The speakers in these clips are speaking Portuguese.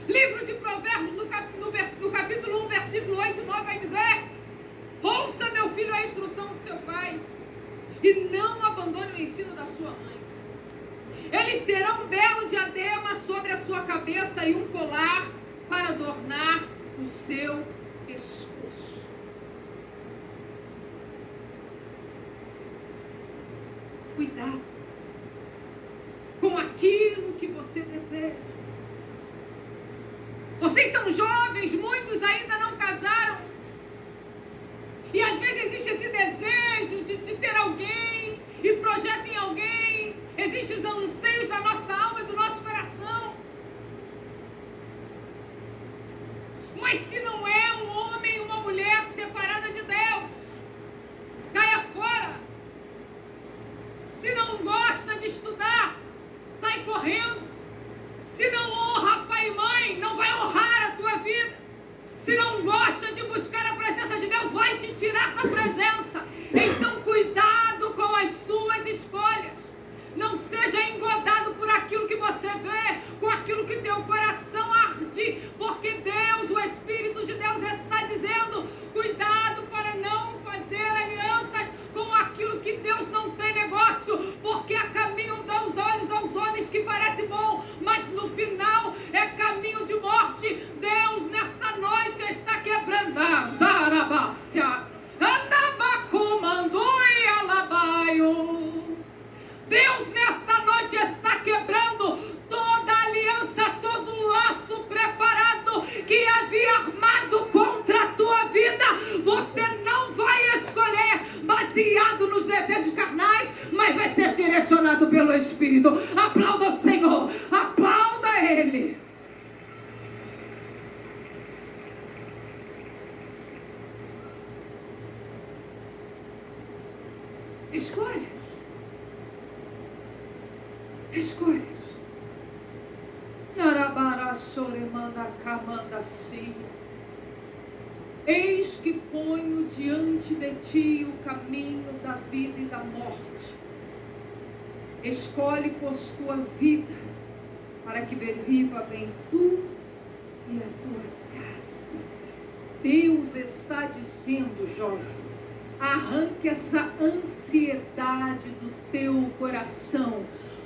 Livro de Provérbios, no capítulo 1, versículo 8 e 9, vai dizer: ouça, meu filho, a instrução do seu pai, e não abandone o ensino da sua mãe. Eles serão um belo diadema sobre a sua cabeça e um colar para adornar o seu pescoço. Cuidado com aquilo que você deseja. Vocês são jovens, muitos ainda não casaram. E às vezes existe esse desejo de ter alguém e projeta em alguém. Existem os anseios da nossa alma e do nosso coração. Mas se não é um homem e uma mulher separada de Deus, caia fora. Se não gosta de estudar, sai correndo. Se não honra pai e mãe, não vai honrar a tua vida. Se não gosta de buscar a presença de Deus, vai te tirar da presença. Então cuidado com as suas escolhas. Não seja engodado por aquilo que você vê, com aquilo que teu coração arde, porque Deus, o Espírito de Deus está dizendo: cuidado para não fazer alianças com aquilo que Deus não tem negócio, porque é caminho dos olhos aos homens que parece bom, mas no final é caminho de morte. Deus nesta noite está quebrando Deus nesta noite está quebrando toda aliança, todo laço preparado que havia armado contra a tua vida. Você não vai escolher baseado nos desejos carnais, mas vai ser direcionado pelo Espírito. Aplauda o Senhor, aplauda Ele. Escolhe. Escolhe. Eis que ponho diante de ti o caminho da vida e da morte. Escolhe, pois, tua vida, para que viva bem tu e a tua casa. Deus está dizendo, jovem, arranque essa ansiedade do teu coração,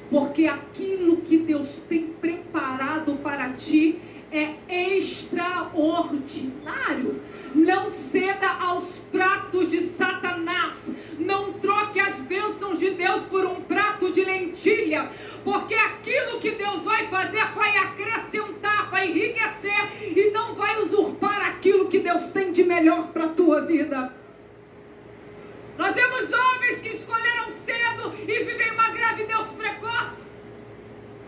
porque aquilo que Deus tem preparado para ti é extraordinário. Não ceda aos pratos de Satanás. Não troque as bênçãos de Deus por um prato de lentilha, porque aquilo que Deus vai fazer vai acrescentar, vai enriquecer e não vai usurpar aquilo que Deus tem de melhor para a tua vida. Nós vemos jovens que escolheram cedo e vivem uma gravidez precoce.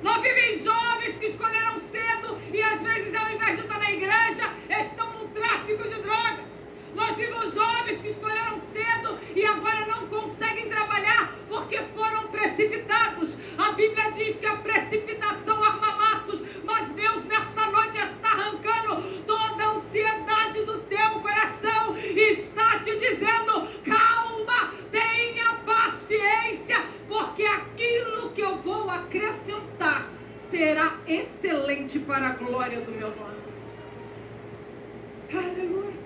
Nós vivemos jovens que escolheram cedo e às vezes, ao invés de estar na igreja, estão no tráfico de drogas. Nós vimos jovens que escolheram cedo e agora não conseguem trabalhar porque foram precipitados. A Bíblia diz que a precipitação arma laços, mas Deus nesta noite está arrancando toda a ansiedade do teu coração e está te dizendo: calma, tenha paciência, porque aquilo que eu vou acrescentar será excelente para a glória do meu nome. Aleluia.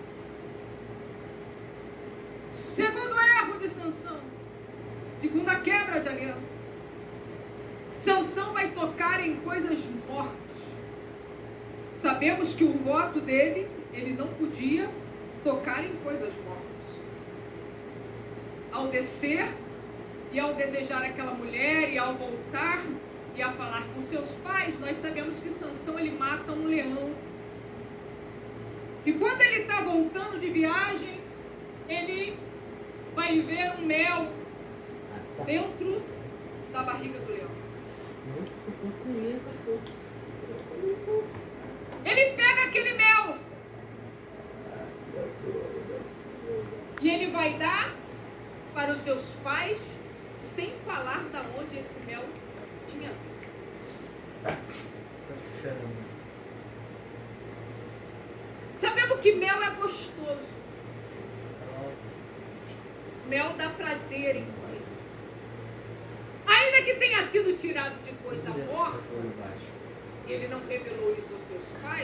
Segundo erro de Sansão, segunda quebra de aliança, Sansão vai tocar em coisas mortas. Sabemos que o voto dele, ele não podia tocar em coisas mortas. Ao descer e ao desejar aquela mulher e ao voltar e a falar com seus pais, nós sabemos que Sansão, ele mata um leão. E quando ele está voltando de viagem, ele vai ver um mel dentro da barriga do leão. Ele pega aquele mel e ele vai dar para os seus pais, sem falar de onde esse mel tinha vindo. Sabemos que mel é gostoso. Mel dá prazer em comer. Ainda que tenha sido tirado de coisa morta, ele não revelou isso aos seus pais.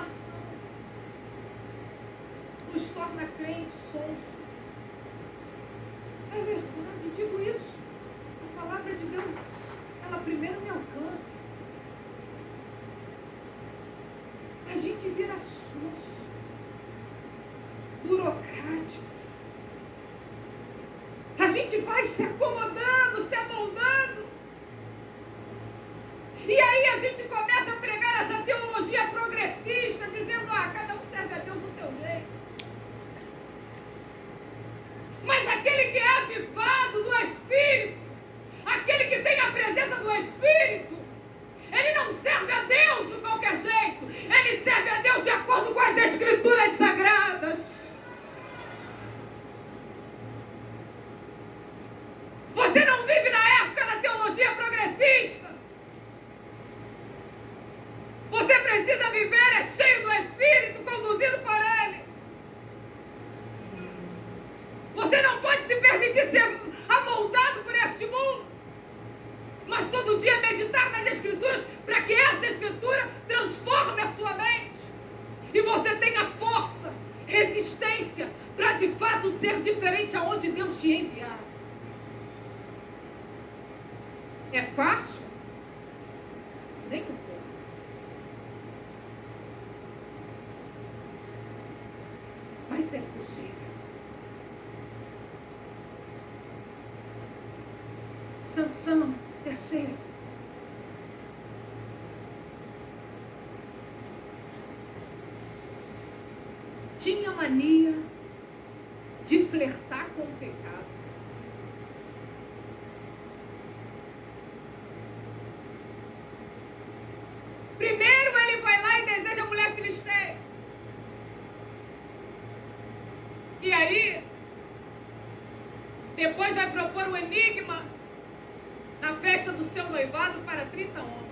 informação nos torna crentes sonsos. É verdade, eu digo isso. A palavra de Deus, ela primeiro me alcança. A gente vira sonso, burocrático. A gente vai se acomodando, se amoldando. E aí a gente começa a pregar essa teologia progressista, dizendo, cada um serve a Deus do seu jeito. Mas aquele que é avivado do Espírito, aquele que tem a presença do Espírito, ele não serve a Deus de qualquer jeito. Ele serve a Deus de acordo com as Escrituras Sagradas. Você não vive na época da teologia progressista. Você precisa viver cheio do Espírito, conduzido por Ele. Você não pode se permitir ser amoldado por este mundo, mas todo dia meditar nas Escrituras, para que essa Escritura transforme a sua mente e você tenha força, resistência, para de fato ser diferente aonde Deus te enviar. É fácil? Nem um pouco. Mas é possível. Sansão, terceiro. Tinha mania de flertar com o pecado. Primeiro ele vai lá e deseja a mulher filisteia. E aí, depois vai propor um enigma na festa do seu noivado para 30 homens.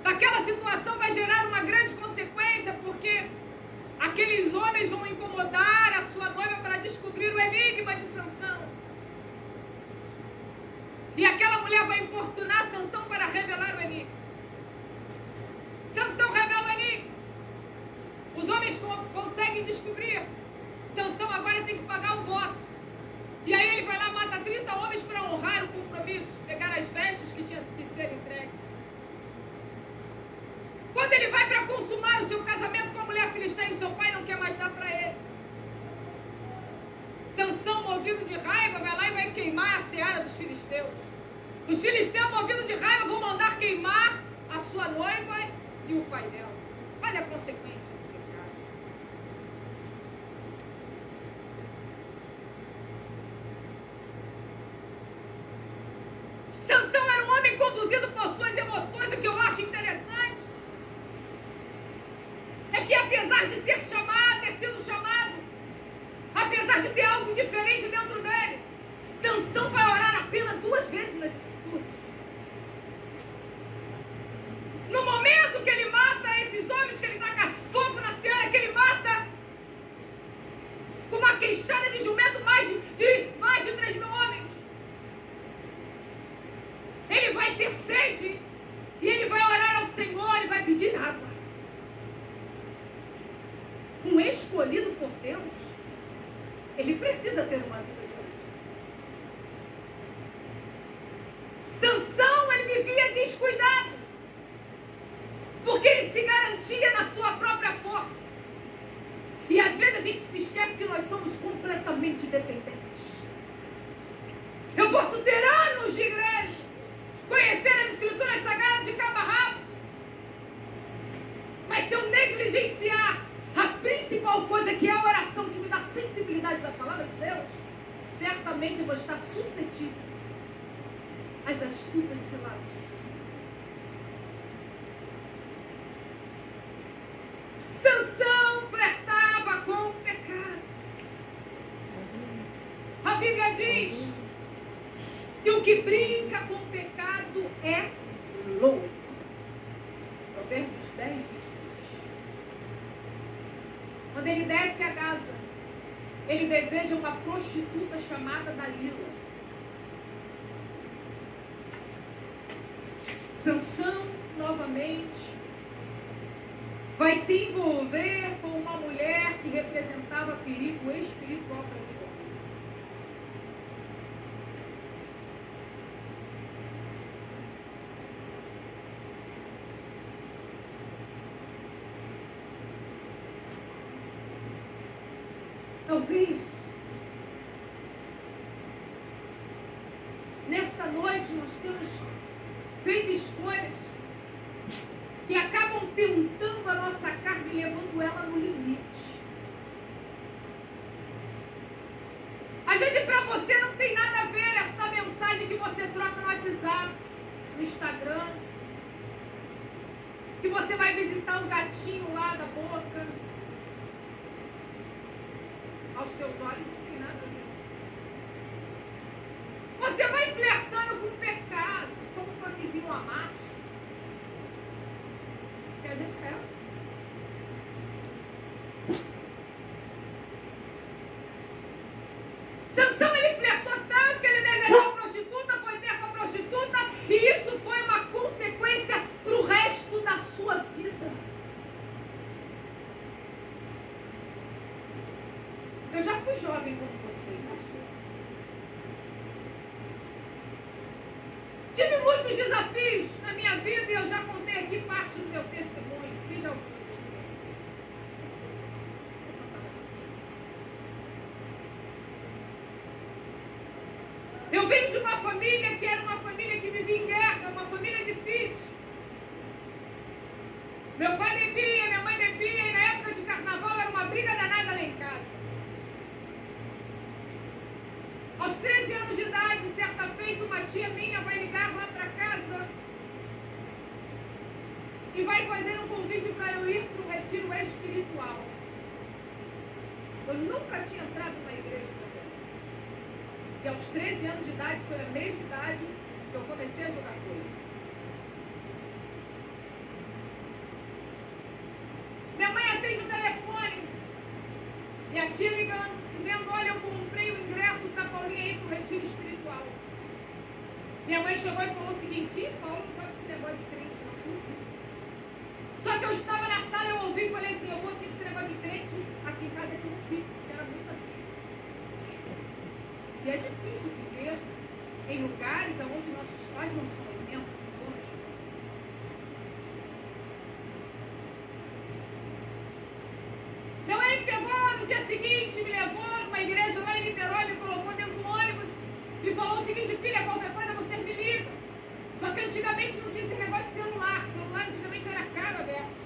Daquela situação vai gerar uma grande consequência, porque aqueles homens vão incomodar a sua noiva para descobrir o enigma de Sansão. E aquela mulher vai importunar Sansão para revelar o enigma. Sansão revela o enigma. Os homens conseguem descobrir. Sansão agora tem que pagar o voto. E aí ele vai lá e mata 30 homens para honrar o compromisso, pegar as vestes que tinham que ser entregues. Quando ele vai para consumar o seu casamento com a mulher filisteia, seu pai não quer mais dar para ele. Sansão, movido de raiva, vai lá e vai queimar a seara dos filisteus. Os filisteus, movidos de raiva, vão mandar queimar a sua noiva e o pai dela. Olha a consequência do pecado. Sansão era um homem conduzido por suas emoções. O que eu acho interessante é que, apesar de ser chamado, ter sido chamado, apesar de ter algo diferente dentro dele, Sansão vai orar apenas 2 vezes nas Escrituras. No momento que ele mata esses homens, que ele taca fogo na seara, que ele mata com uma queixada de jumento mais de 3 mil homens, ele vai ter sede e ele vai orar ao Senhor e vai pedir água. Um escolhido por Deus, ele precisa ter uma vida de oração. Sansão, ele vivia descuidado, porque ele se garantia na sua própria força. E às vezes a gente se esquece que nós somos completamente dependentes. Eu posso ter anos de igreja, conhecer as Escrituras Sagradas de cabo a rabo, mas se eu negligenciar a principal coisa, que é a oração, que me dá sensibilidade da palavra de Deus, certamente eu vou estar suscetível às astutas ciladas. Sansão flertava com o pecado. A Bíblia diz que o que brinca com o pecado é louco. Provérbios 10, 22. Quando ele desce a Gaza, ele deseja uma prostituta chamada Dalila. Sansão, novamente, repente, vai se envolver com uma mulher que representava perigo espiritual para a vida. Talvez nessa noite nós temos feito escolhas que acabam tentando a nossa carne e levando ela no limite. Às vezes para você não tem nada a ver essa mensagem que você troca no WhatsApp, no Instagram, que você vai visitar um gatinho lá da boca. Aos teus olhos não tem nada a ver. Você vai flertando com o pecado, só um toquezinho amasso. Que a gente é. Sansão, ele flertou tanto que ele desejou a prostituta, foi ter com a prostituta, e isso foi uma consequência para o resto da sua vida. Eu já fui jovem como você, não sou. Tive muitos desafios na minha vida e eu já contei aqui parte do meu testemunho. Quem já ouviu meu testemunho? Eu venho de uma família que era uma família que vivia em guerra, uma família difícil. Meu pai bebia, minha mãe bebia, e na época de carnaval era uma briga danada lá em casa. Aos 13 anos de idade, certa feita, uma tia minha vai ligar lá para casa e vai fazer um convite para eu ir para um retiro espiritual. Eu nunca tinha entrado numa igreja também. E aos 13 anos de idade, foi a mesma idade que eu comecei a jogar coisa. Minha mãe atende o telefone e a tia ligando, dizendo: olha, eu comprei o ingresso para a Paulinha ir para o retiro espiritual. Minha mãe chegou e falou o seguinte: Paulo, não pode esse negócio de crente, não. Só que eu estava na sala, eu ouvi e falei assim: eu vou seguir esse negócio de crente aqui em casa que eu não fico, porque era muito assim. E é difícil viver em lugares onde nossos pais não são exemplos, não são exemplos. Minha mãe me pegou no dia seguinte, me levou numa igreja lá em Niterói, me colocou dentro do ônibus e falou o seguinte: filha, qualquer coisa você me liga. Só que antigamente não tinha esse negócio de celular. Celular antigamente era caro a beça.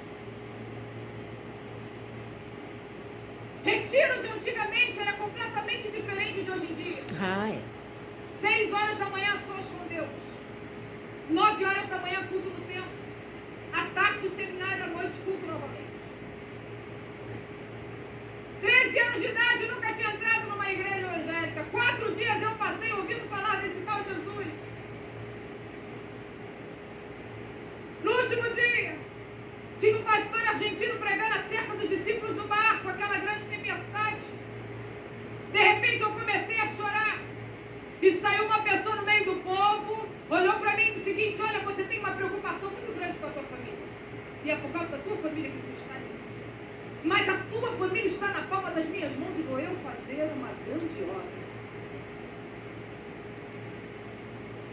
Retiro de antigamente era completamente diferente de hoje em dia. 6 horas da manhã sós com Deus. 9 horas da manhã culto no templo. À tarde o seminário, à noite culto novamente. 13 anos de idade, eu nunca tinha entrado numa igreja evangélica. 4 dias eu passei ouvindo falar desse tal Jesus. No último dia, tinha um pastor argentino pregando acerca dos discípulos no barco, aquela grande tempestade. De repente eu comecei a chorar. E saiu uma pessoa no meio do povo, olhou para mim e disse o seguinte: olha, você tem uma preocupação muito grande com a tua família. E é por causa da tua família que tu estás aqui. Mas a tua família está na palma das minhas mãos e vou eu fazer uma grande obra.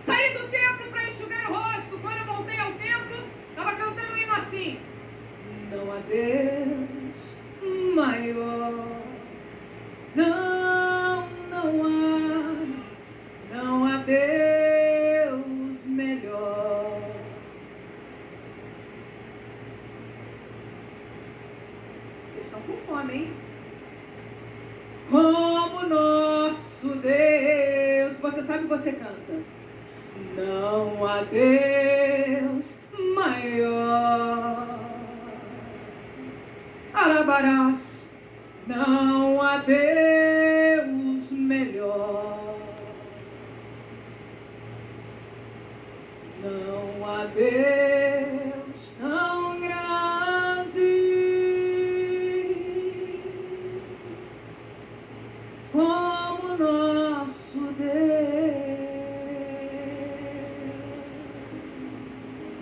Saí do templo para enxugar o rosto. Quando eu voltei ao templo, estava cantando um hino assim: não há Deus maior, não há Deus melhor. Vocês estão com fome, hein? Como nosso Deus. Você sabe, você canta: não há Deus maior. Arabarás. Não há Deus melhor. Não há Deus tão grande como nosso Deus.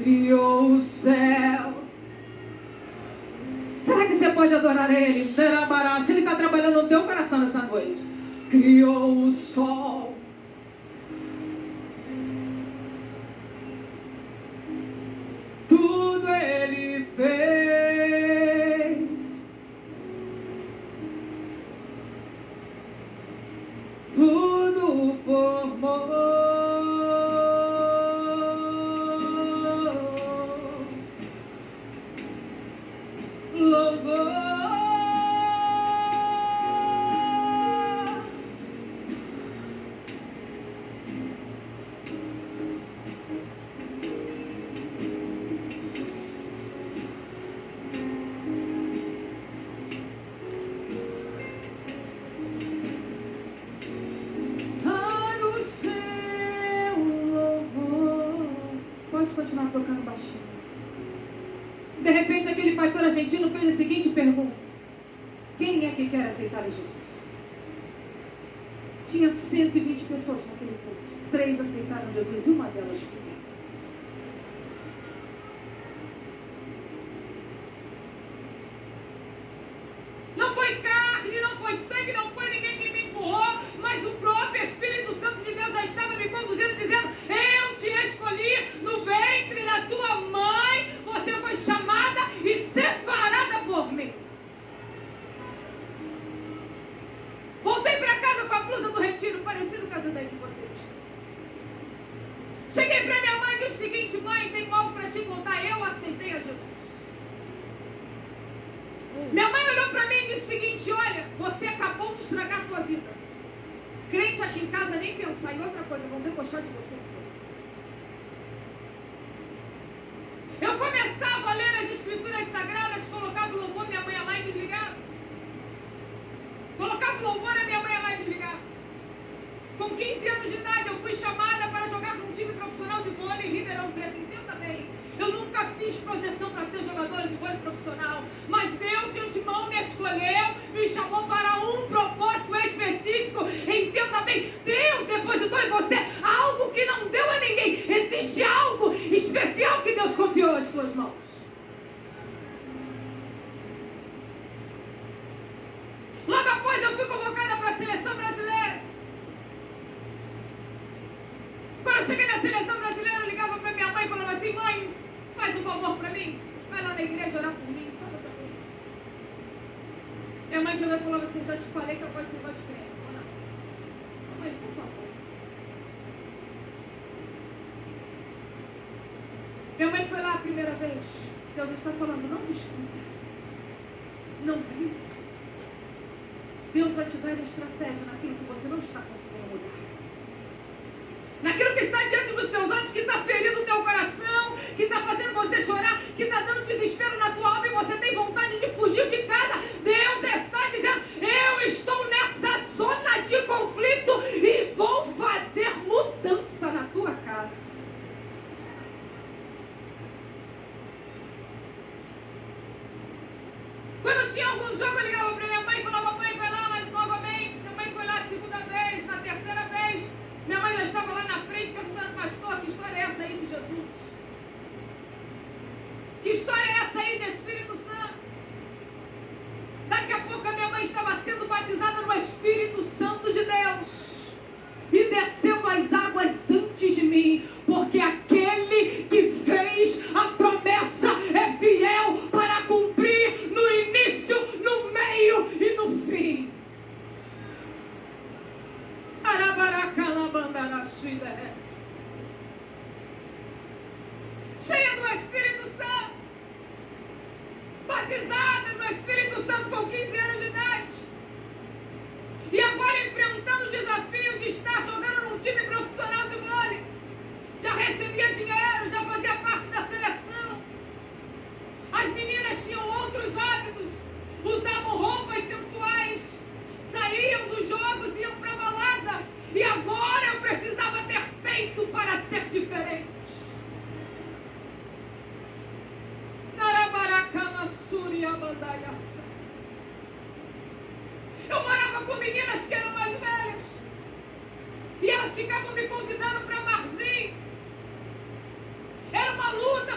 criou o céu. Será que você pode adorar Ele? Se Ele está trabalhando no teu coração nessa noite. Criou o sol. Tudo Ele fez. Tudo formou. Louvor. Para o seu louvor. Pode continuar tocando baixinho. De repente, aquele pastor argentino fez a seguinte pergunta: quem é que quer aceitar a Jesus? Tinha 120 pessoas naquele culto. 3 aceitaram Jesus e uma delas foi. Não foi carne, não foi sangue, não foi ninguém que me empurrou, mas o próprio Espírito Santo de Deus já estava me conduzindo, dizendo: eu te escolhi no ventre da tua mãe, você foi chamada e separada por mim. Voltei para casa com a blusa do retiro, parecido com essa daí que vocês estão. Cheguei para minha mãe e disse o seguinte: mãe, tem algo para te contar, eu aceitei a Jesus. Minha mãe olhou para mim e disse o seguinte: olha, você acabou de estragar a tua vida. Crente aqui em casa nem pensar. E outra coisa, vão debochar de você. Eu começava a ler as escrituras sagradas, colocava o louvor, minha mãe ia lá e desligava. Colocava o louvor, a minha mãe ia lá e desligava. Com 15 anos de idade, eu fui chamada para jogar num time profissional de vôlei em Ribeirão Preto. Entenda bem, eu nunca fiz projeção para ser jogadora de vôlei profissional, mas Deus de antemão me escolheu, me chamou para um propósito específico. Entenda bem, Deus depositou em você algo que não deu a ninguém. Existe algo especial que Deus confiou às suas mãos. Logo após eu fui convocada para a seleção brasileira. Quando eu cheguei na seleção brasileira, eu ligava para minha mãe e falava assim: mãe, faz um favor para mim, vai lá na igreja orar por mim, só dessa vez. Minha mãe chegou e falava assim: já te falei que eu posso ser de crente. Não. Mãe, por favor. Minha mãe foi lá a primeira vez. Deus está falando: não discuta, não briga. Deus vai te dar estratégia naquilo que você não está conseguindo mudar. Naquilo que está diante dos teus olhos, que está ferindo o teu coração, que está fazendo você chorar, que está dando desespero na tua alma e você tem vontade de fugir de casa. Deus está dizendo: eu estou nessa zona de conflito e vou fazer mudança na tua casa. Quando tinha algum jogo, eu ligava para minha mãe e falava: mãe, vai lá mais novamente. Minha mãe foi lá a segunda vez, na terceira vez. Minha mãe já estava lá na frente perguntando: pastor, que história é essa aí de Jesus? Que história é essa aí de Espírito Santo? Daqui a pouco a minha mãe estava sendo batizada no Espírito Santo de Deus e descendo as águas antes de mim, porque aquele que fez a promessa é fiel para cumprir no início, no meio e no fim. Cheia do Espírito Santo, batizada no Espírito Santo com 15 anos de idade, e agora enfrentando o desafio de estar jogando num time profissional de vôlei. Já recebia dinheiro, já fazia parte da seleção. As meninas tinham outros hábitos, usavam roupas sensuais, saíam dos jogos, iam para a balada. E agora eu precisava ter peito para ser diferente. Eu morava com meninas que eram mais velhas, e elas ficavam me convidando para barzinho. Era uma luta,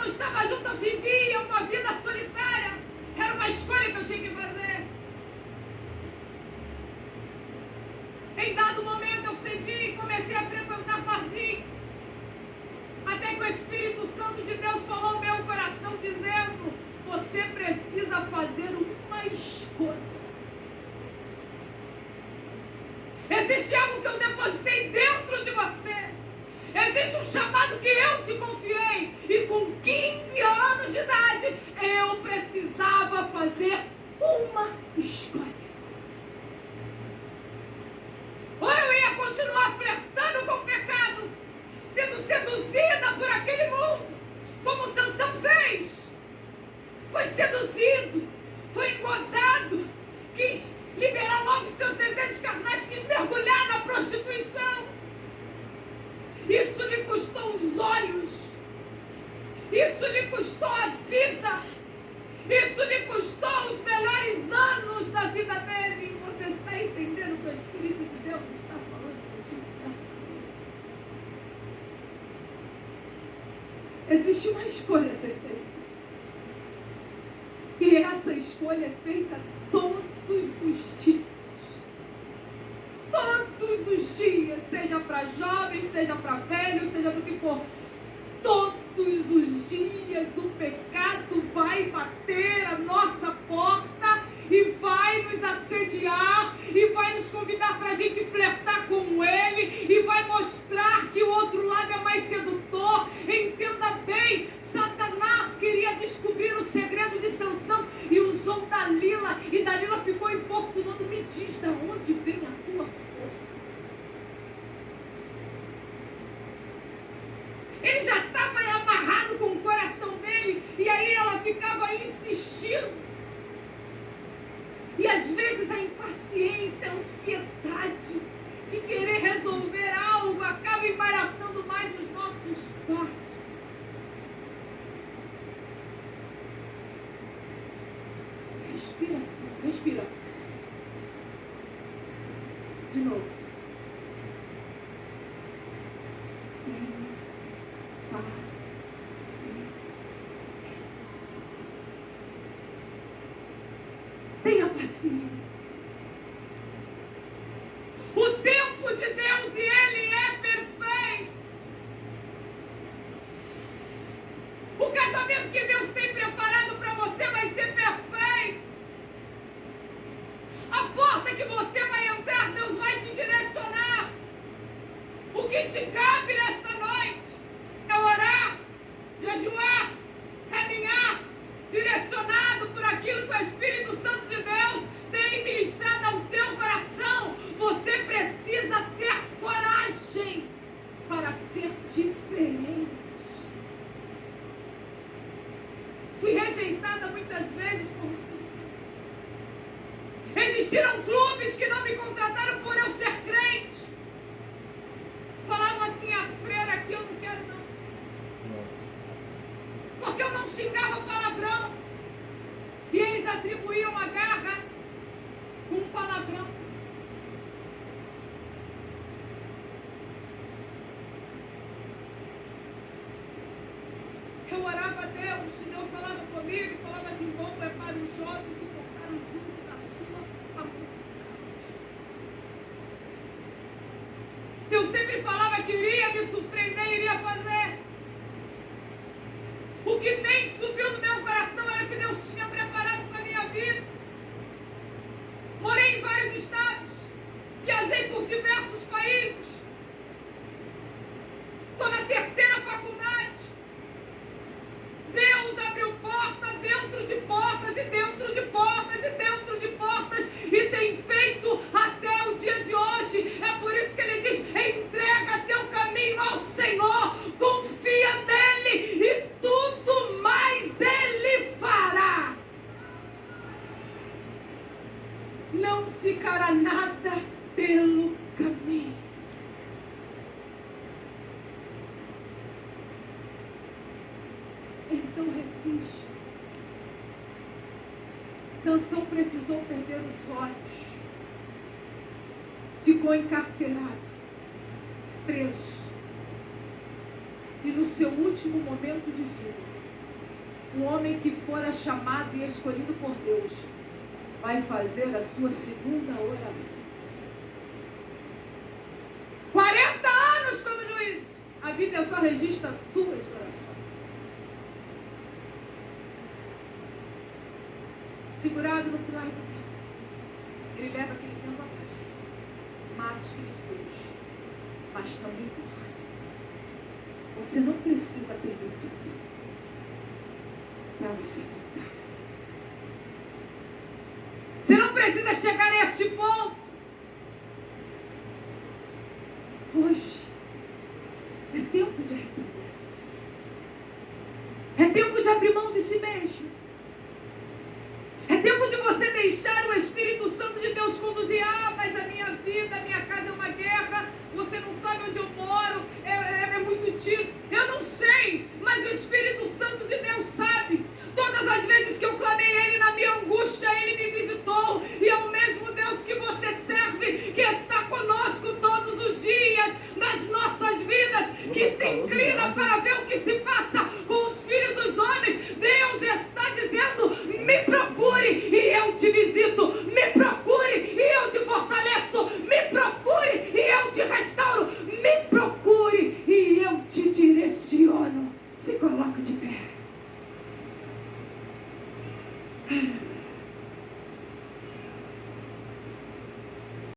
não estava junto, eu vivia uma vida solitária. Era uma escolha que eu tinha que fazer. Em dado momento eu cedi e comecei a frequentar barzinho. Até que o Espírito Santo de Deus falou no meu coração, dizendo: você precisa fazer uma escolha. Existe algo que eu depositei dentro de você. Existe um chamado que eu te confiei. E com 15 anos de idade, eu precisava fazer uma escolha. Ou eu ia continuar flertando com o pecado, sendo seduzida por aquele mundo, como Sansão fez. Foi seduzido, foi engodado, quis liberar logo seus desejos carnais, quis mergulhar na prostituição. Isso lhe custou os olhos, isso lhe custou a vida, isso lhe custou os melhores anos da vida dele. Você está entendendo o que o Espírito de Deus está falando contigo? Existe uma escolha a ser feita. E essa escolha é feita todos os dias. Todos os dias, seja para jovens, seja para velhos, seja para o que for. Todos os dias o pecado vai bater a nossa porta e vai nos assediar e vai nos convidar para a gente flertar com ele e vai mostrar que o outro lado é mais sedutor. Entenda bem, Satanás queria descobrir o segredo de Sansão e usou Dalila, e Dalila ficou importunando: me diz de onde vem a tua força. Ele já estava amarrado com o coração dele, e aí ela ficava insistindo. E às vezes a impaciência, a ansiedade de querer resolver algo acaba embaraçando mais os nossos passos. Respira, respira. De novo. Tenha paciência. O tempo de Deus, e Ele é perfeito. O casamento que Deus tem preparado para você vai ser perfeito. A porta que você vai entrar, Deus vai te direcionar. O que te cabe nesta noite é orar, jejuar, caminhar, direcionado por aquilo que o Espírito Santo de Deus tem ministrado ao teu coração. Você precisa ter coragem para ser diferente. Fui rejeitada muitas vezes por... Existiram clubes que não me contrataram por eu ser crente. Falavam assim: a freira aqui eu não quero não. Porque eu não xingava palavrão. E eles atribuíam a garra com um palavrão. Eu orava a Deus, e Deus falava comigo, falava assim: bom é para os jovens suportar o jugo da sua mocidade. Deus sempre falava que iria me surpreender, iria fazer. O que nem subiu no meu coração era o que Deus tinha preparado para a minha vida. Morei em vários estados, viajei por diversos países. Estou na terceira faculdade. Deus abriu porta dentro de portas e dentro de portas e dentro de portas e tem feito até o dia de hoje. É por isso que Ele diz: entrega teu caminho ao Senhor, confia nele e tudo mais Ele fará. Não ficará nada pelo caminho. Então resiste. Sansão precisou perder os olhos. Ficou encarcerado, preso. E no seu último momento de vida, O homem que fora chamado e escolhido por Deus vai fazer a sua segunda oração. 40 anos como juiz. A Bíblia só registra 2 orações. Segurado no pilar do templo, ele leva aquele tempo abaixo. Mata os filisteus, mas também morre. Você não precisa perder tudo para você voltar. Você não precisa chegar a este ponto. Hoje é tempo de arrepender-se. É tempo de abrir mão de si mesmo.